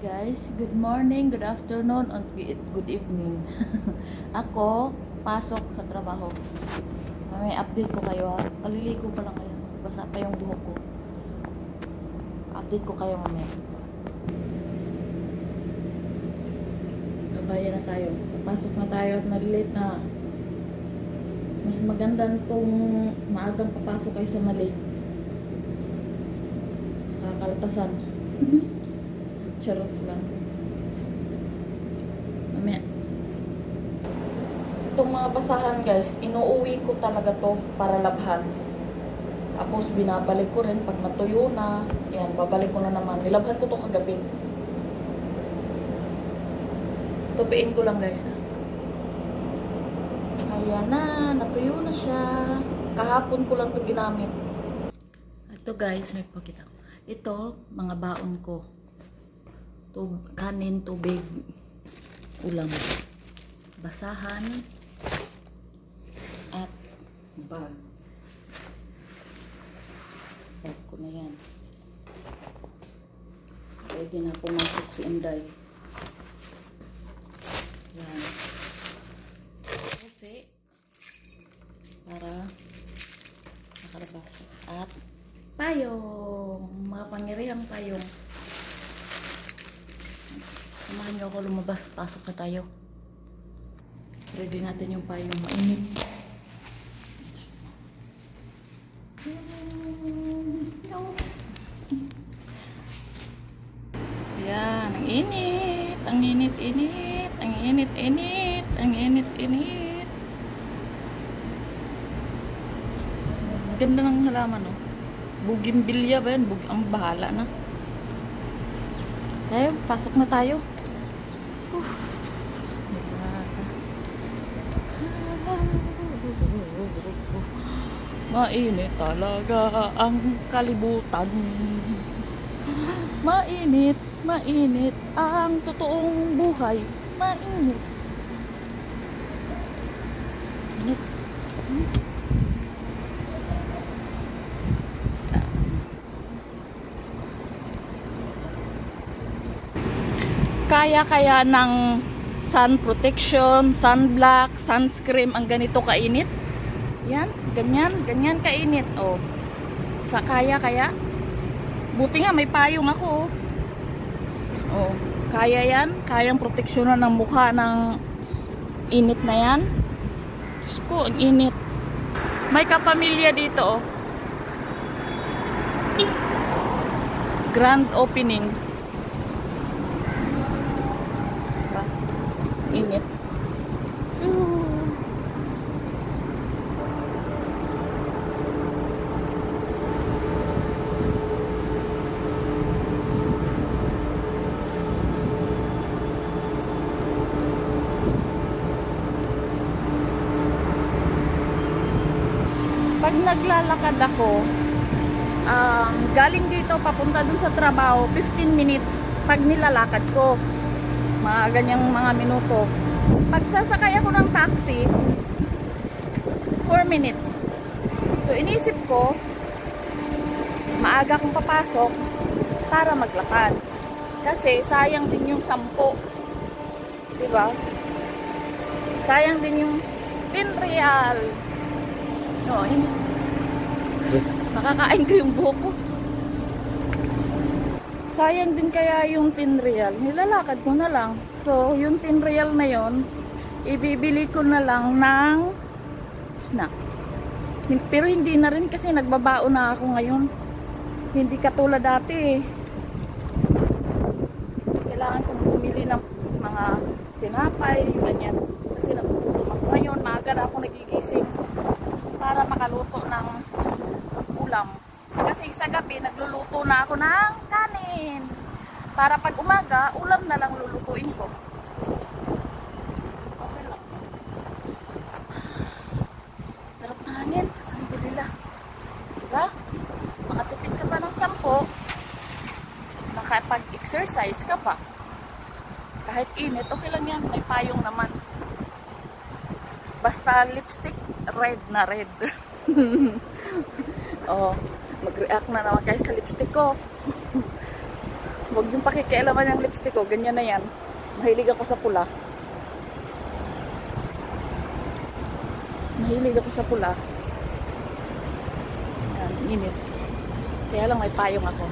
Guys, good morning, good afternoon, and good evening. Ako, pasok sa trabaho. May update ko kayo ha. Kaliligo pa lang kayo. Basa pa yung buhok ko. Update ko kayo mamaya. Babayan na tayo. Pasok na tayo at malilate na. Mas maganda itong maagang papasok kayo sa malate. Kakaltasan. Charot lang. Mamaya. Itong mga basahan guys, inuuwi ko talaga to para labhan. Tapos binabalik ko rin pag natuyo na. Yan, babalik ko na naman. Nilabhan ko to kagabi. Tupiin ko lang guys ha. Ayan na, natuyo na siya. Kahapon ko lang to ginamit. Ito guys, may pakita ko. Ito, mga baon ko. Kanin, tubig, ulam, basahan, at bag. Bag ko na yan. Pwede na pumasok si Inday. Yan. Kasi, para nakalabas. At payong, mga pangirihang payong. Samahan nyo ako lumabas. Pasok na tayo. Ready natin yung payong mainit. Yan. Ang init. Ang init-init. Ang init-init. Ang init-init. Ganda ng halaman, oh. Bugimbilya ba yan? Ang bahala na. Tayo, pasok na tayo. Mainit talaga ang kalibutan. Mainit, mainit ang totoong buhay. Mainit. Init. Kaya ng sun protection, sunblock, sunscreen ang ganito kainit. Yan, ganyan kainit. Oh. Sa kaya. Buti nga may payong ako. Oh, kaya yan, kayang proteksyonan ng mukha ng init na yan. Diyos ko, ang init. May kapamilya dito, oh. Grand opening. Init. Pag naglalakad ako, galing dito papunta dun sa trabaho, 15 minutes pag nilalakad ko. Mga ganyang mga minuto. Pag sasakay ako ng taxi, 4 minutes. So inisip ko, maaga akong papasok para maglakad. Kasi sayang din yung 10. Diba? Sayang din yung 10 real. No, hindi. Nakakain ko yung buhok ko. Sayang din kaya yung 10 real. Nilalakad ko na lang. So, yung 10 real na yon, ibibili ko na lang ng snack. Pero hindi na rin kasi nagbabao na ako ngayon. Hindi katulad dati. Kailangan kong bumili ng mga tinapay, ganyan. Kasi nagugutom ako ngayon. Maaga na ako nagigising para makaluto ng ulam. Kasi sa gabi, nagluluto na ako ng kanin. Para pag umaga, ulam na lang lulutuin ko. Okay lang. Sarap na hangin. Alhamdulillah. Diba? Makatipid ka pa ng 10. Makapag-exercise ka pa. Kahit init, okay lang yan. May payong naman. Basta lipstick, red na red. Oh, mag-react na naman kayo sa lipstick ko. Huwag yung pakikialaman ng lipstick ko. Ganyan na yan. Mahilig ako sa pula. Mahilig ako sa pula. Yan, init. Kaya lang may payong ako.